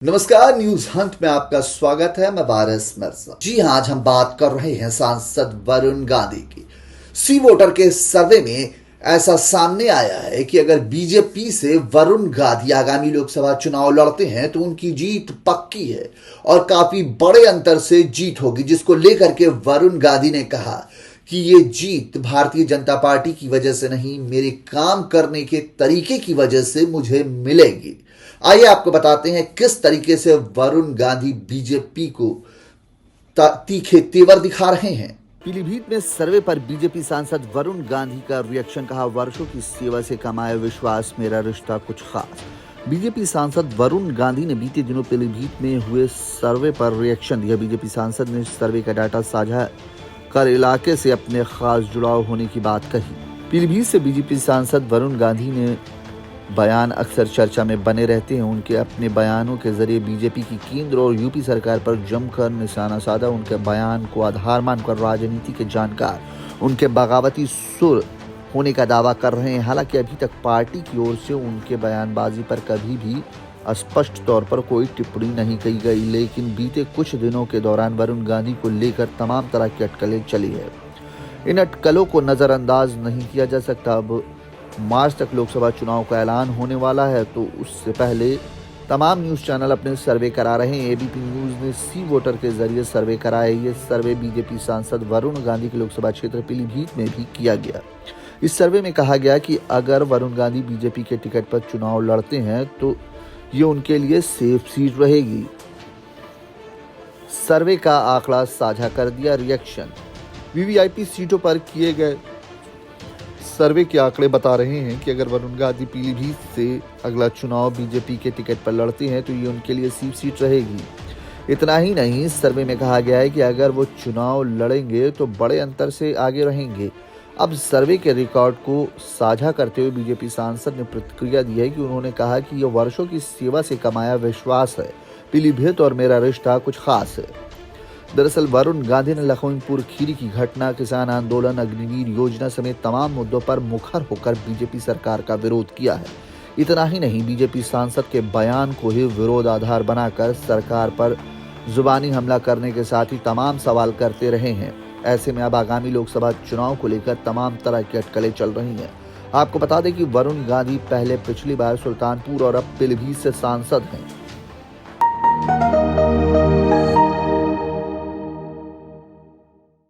नमस्कार, news Hunt में आपका स्वागत है। मैं वारिस मिर्जा। जी हाँ, आज हम बात कर रहे हैं सांसद वरुण गांधी की। सी वोटर के सर्वे में ऐसा सामने आया है कि अगर बीजेपी से वरुण गांधी आगामी लोकसभा चुनाव लड़ते हैं तो उनकी जीत पक्की है और काफी बड़े अंतर से जीत होगी, जिसको लेकर के वरुण गांधी ने कहा कि ये जीत भारतीय जनता पार्टी की वजह से नहीं, मेरे काम करने के तरीके की वजह से मुझे मिलेगी। आइए आपको बताते हैं किस तरीके से वरुण गांधी बीजेपी को तीखे तेवर दिखा रहे हैं। पीलीभीत में सर्वे पर बीजेपी सांसद वरुण गांधी का रिएक्शन। कहा, वर्षों की सेवा से कमाए विश्वास, मेरा रिश्ता कुछ खास। बीजेपी सांसद वरुण गांधी ने बीते दिनों पीलीभीत में हुए सर्वे पर रिएक्शन दिया। बीजेपी सांसद ने सर्वे का डाटा साझा कर इलाके से अपने खास जुड़ाव होने की बात कही। पीलीभीत से बीजेपी सांसद वरुण गांधी ने बयान अक्सर चर्चा में बने रहते हैं। उनके अपने बयानों के जरिए बीजेपी की केंद्र और यूपी सरकार पर जमकर निशाना साधा। उनके बयान को आधार मानकर राजनीति के जानकार उनके बगावती सुर होने का दावा कर रहे हैं। हालांकि अभी तक पार्टी की ओर से उनके बयानबाजी पर कभी भी स्पष्ट तौर पर कोई टिप्पणी नहीं की गई, लेकिन बीते कुछ दिनों के दौरान वरुण गांधी को लेकर तमाम तरह की अटकलें चली है। इन अटकलों को नजरअंदाज नहीं किया जा सकता। अब मार्च तक लोकसभा चुनाव का ऐलान होने वाला है, तो उससे पहले तमाम न्यूज चैनल अपने सर्वे करा रहे हैं। एबीपी न्यूज ने सी वोटर के जरिए सर्वे कराया। ये सर्वे बीजेपी सांसद वरुण गांधी के लोकसभा क्षेत्र पीलीभीत में भी किया गया। इस सर्वे में कहा गया कि अगर वरुण गांधी बीजेपी के टिकट पर चुनाव लड़ते हैं तो ये उनके लिए सेफ सीट रहेगी। सर्वे का आंकड़ा साझा कर दिया। रिएक्शन। वीवीआईपी सीटों पर किए गए सर्वे के आंकड़े बता रहे हैं कि अगर वरुण गांधी पीलीभीत से अगला चुनाव बीजेपी के टिकट पर लड़ते हैं तो ये उनके लिए सेफ सीट रहेगी। इतना ही नहीं, इस सर्वे में कहा गया है कि अगर वो चुनाव लड़ेंगे तो बड़े अंतर से आगे रहेंगे। अब सर्वे के रिकॉर्ड को साझा करते हुए बीजेपी सांसद ने प्रतिक्रिया दी है कि उन्होंने कहा कि यह वर्षों की सेवा से कमाया विश्वास है। पीलीभीत और मेरा रिश्ता कुछ खास है। दरअसल वरुण गांधी ने लखीमपुर खीरी की घटना, किसान आंदोलन, अग्निवीर योजना समेत तमाम मुद्दों पर मुखर होकर बीजेपी सरकार का विरोध किया है। इतना ही नहीं, बीजेपी सांसद के बयान को ही विरोध आधार बनाकर सरकार पर जुबानी हमला करने के साथ ही तमाम सवाल करते रहे हैं। ऐसे में अब आगामी लोकसभा चुनाव को लेकर तमाम तरह की अटकलें चल रही हैं। आपको बता दें कि वरुण गांधी पहले पिछली बार सुल्तानपुर और अब पीलीभीत से सांसद हैं।